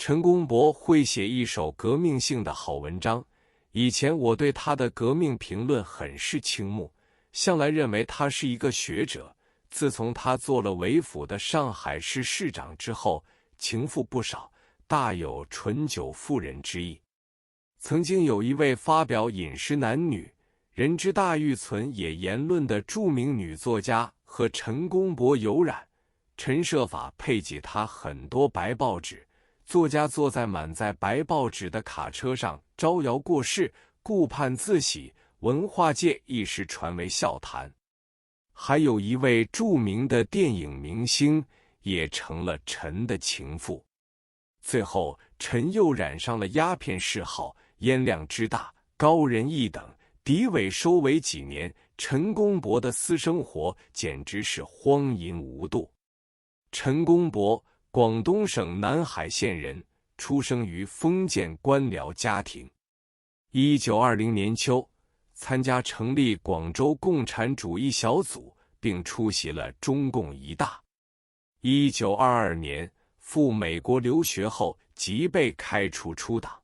陈公博会写一手革命性的好文章，以前我对他的革命评论很是倾慕，向来认为他是一个学者。自从他做了为辅的上海市市长之后，情妇不少，大有醇酒妇人之意。曾经有一位发表饮食男女人之大欲存也言论的著名女作家和陈公博有染，陈设法配给他很多白报纸，作家坐在满载白报纸的卡车上招摇过市，顾盼自喜，文化界一时传为笑谈。还有一位著名的电影明星也成了陈的情妇。最后陈又染上了鸦片嗜好，烟量之大，高人一等，敌伪收尾几年，陈公博的私生活简直是荒淫无度。陈公博，广东省南海县人，出生于封建官僚家庭。1920年秋，参加成立广州共产主义小组，并出席了中共一大。1922年赴美国留学后，即被开除出党。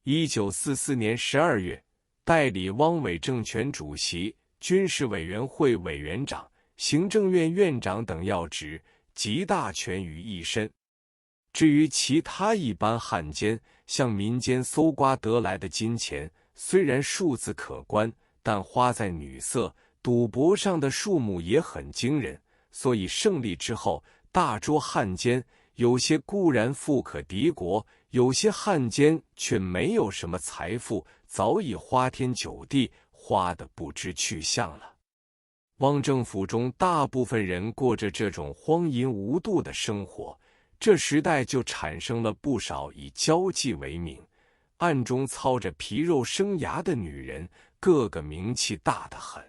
1944年12月，代理汪伪政权主席、军事委员会委员长、行政院院长等要职，集大权于一身。至于其他一般汉奸，向民间搜刮得来的金钱，虽然数字可观，但花在女色、赌博上的数目也很惊人。所以胜利之后，大捉汉奸，有些固然富可敌国，有些汉奸却没有什么财富，早已花天酒地，花得不知去向了。汪政府中大部分人过着这种荒淫无度的生活，这时代就产生了不少以交际为名，暗中操着皮肉生涯的女人，个个名气大得很。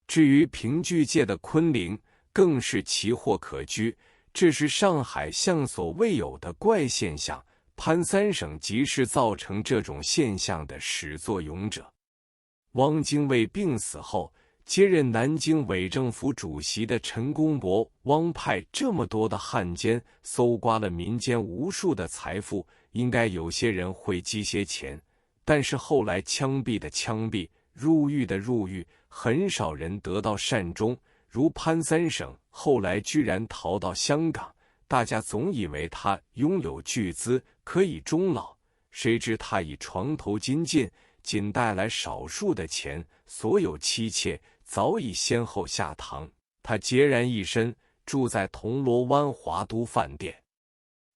至于评剧界的昆凌，更是奇货可居，这是上海向所未有的怪现象。潘三省即是造成这种现象的始作俑者。汪精卫病死后，接任南京伪政府主席的陈公博，汪派这么多的汉奸，搜刮了民间无数的财富，应该有些人会积些钱，但是后来枪毙的枪毙，入狱的入狱，很少人得到善终。如潘三省后来居然逃到香港，大家总以为他拥有巨资，可以终老，谁知他以床头金尽，仅带来少数的钱，所有妻妾早已先后下堂。他孑然一身，住在铜锣湾华都饭店。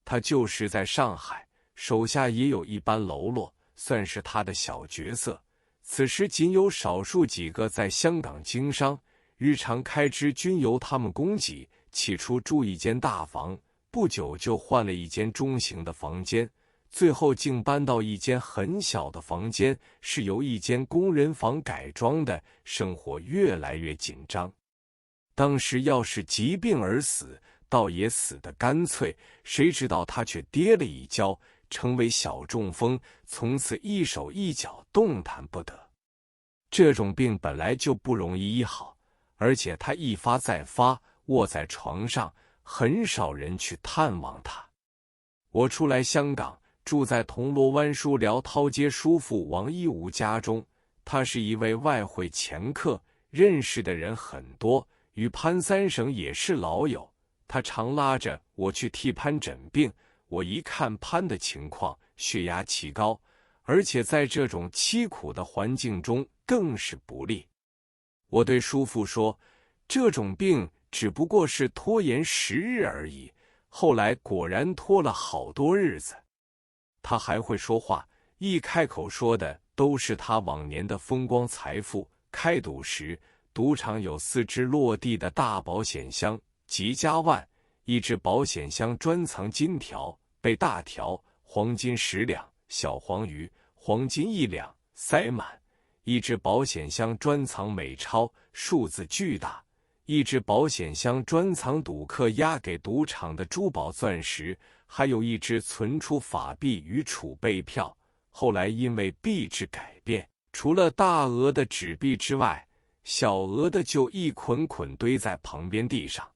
他就是在上海，手下也有一班喽啰，算是他的小角色。此时仅有少数几个在香港经商，日常开支均由他们供给。起初住一间大房，不久就换了一间中型的房间，最后竟搬到一间很小的房间，是由一间工人房改装的，生活越来越紧张。当时要是疾病而死，倒也死得干脆，谁知道他却跌了一跤，成为小中风，从此一手一脚动弹不得。这种病本来就不容易医好，而且他一发再发，卧在床上，很少人去探望他。我初来香港，住在铜锣湾书寮涛街叔父王一武家中，他是一位外汇掮客，认识的人很多，与潘三省也是老友。他常拉着我去替潘诊病，我一看潘的情况，血压奇高，而且在这种凄苦的环境中更是不利。我对叔父说，这种病只不过是拖延10日而已，后来果然拖了好多日子。他还会说话，一开口说的都是他往年的风光财富。开赌时，赌场有4只落地的大保险箱，几家万，一只保险箱专藏金条、被大条、黄金10两，小黄鱼、黄金1两，塞满；一只保险箱专藏美钞，数字巨大；一只保险箱专藏赌客押给赌场的珠宝钻石，还有一只存储法币与储备票。后来因为币制改变，除了大额的纸币之外，小额的就一捆捆堆在旁边地上。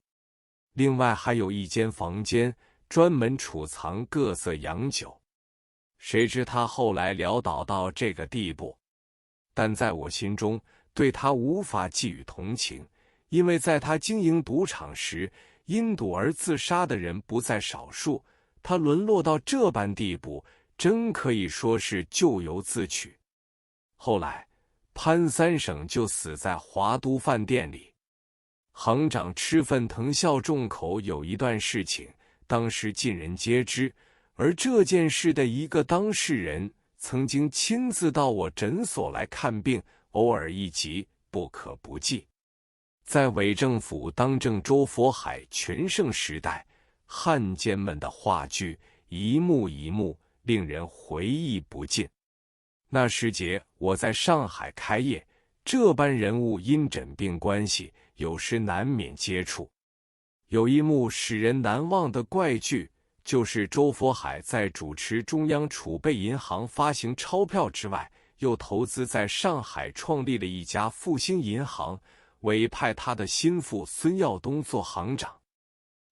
另外还有一间房间，专门储藏各色洋酒。谁知他后来潦倒到这个地步，但在我心中对他无法寄予同情，因为在他经营赌场时，因赌而自杀的人不在少数。他沦落到这般地步，真可以说是咎由自取。后来，潘三省就死在华都饭店里。行长吃粪藤笑众口有一段事情，当时尽人皆知，而这件事的一个当事人曾经亲自到我诊所来看病，偶尔一集，不可不记。在伪政府当政周佛海全盛时代，汉奸们的话剧一幕一幕令人回忆不尽。那时节我在上海开业，这般人物因诊病关系，有时难免接触。有一幕使人难忘的怪剧，就是周佛海在主持中央储备银行发行钞票之外，又投资在上海创立了一家复兴银行，委派他的心腹孙耀东做行长。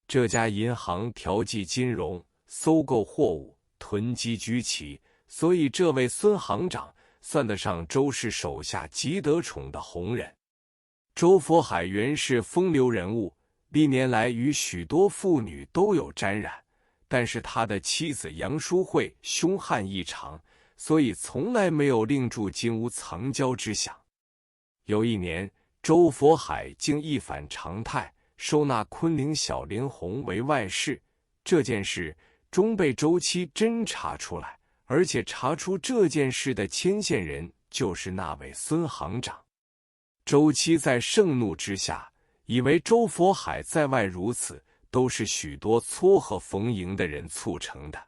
这家银行调剂金融、搜购货物、囤积居奇，所以这位孙行长算得上周氏手下极得宠的红人。周佛海原是风流人物，历年来与许多妇女都有沾染，但是他的妻子杨淑慧凶悍异常，所以从来没有令诸金屋藏娇之想。有一年，周佛海竟一反常态，收纳昆凌小林红为外室。这件事终被周期侦查出来，而且查出这件事的牵线人就是那位孙行长。周期在盛怒之下，以为周佛海在外如此，都是许多撮合逢迎的人促成的。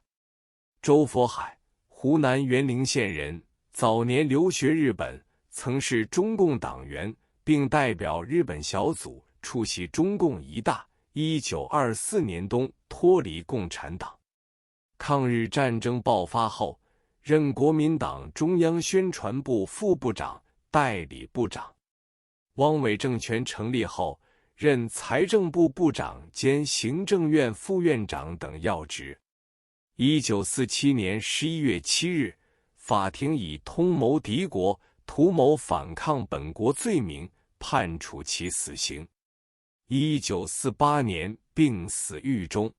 周佛海，湖南沅陵县人，早年留学日本，曾是中共党员，并代表日本小组出席中共一大。1924年冬脱离共产党。抗日战争爆发后，任国民党中央宣传部副部长、代理部长。汪伪政权成立后，任财政部部长兼行政院副院长等要职。1947年11月7日，法庭以通谋敌国、图谋反抗本国罪名判处其死刑。1948年病死狱中。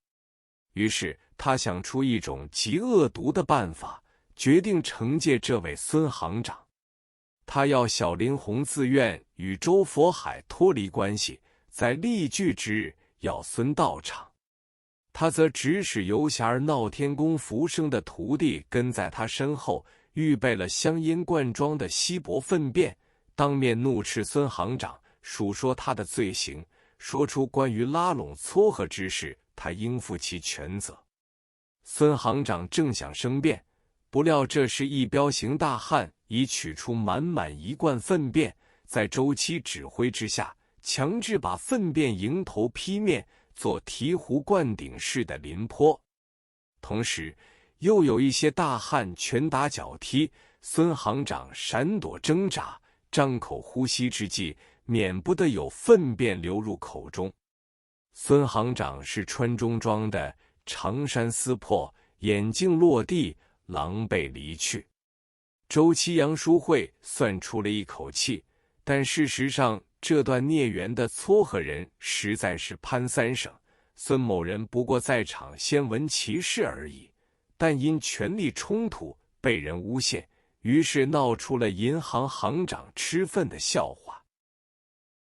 于是他想出一种极恶毒的办法，决定惩戒这位孙行长。他要小林红自愿与周佛海脱离关系，在例聚之日要孙到场。他则指使游侠闹天宫浮生的徒弟跟在他身后，预备了香烟罐装的稀薄粪便，当面怒斥孙行长，述说他的罪行，说出关于拉拢撮合之事，他应负其全责。孙行长正想申辩，不料这时一彪形大汉已取出满满一罐粪便，在周期指挥之下，强制把粪便迎头劈面，做醍醐灌顶式的淋泼。同时又有一些大汉拳打脚踢，孙行长闪躲挣扎，张口呼吸之际，免不得有粪便流入口中。孙行长是穿中装的，长衫撕破，眼镜落地，狼狈离去。周期杨淑慧算出了一口气，但事实上这段孽缘的撮合人实在是潘三省。孙某人不过在场先闻其事而已，但因权力冲突被人诬陷，于是闹出了银行行长吃粪的笑话。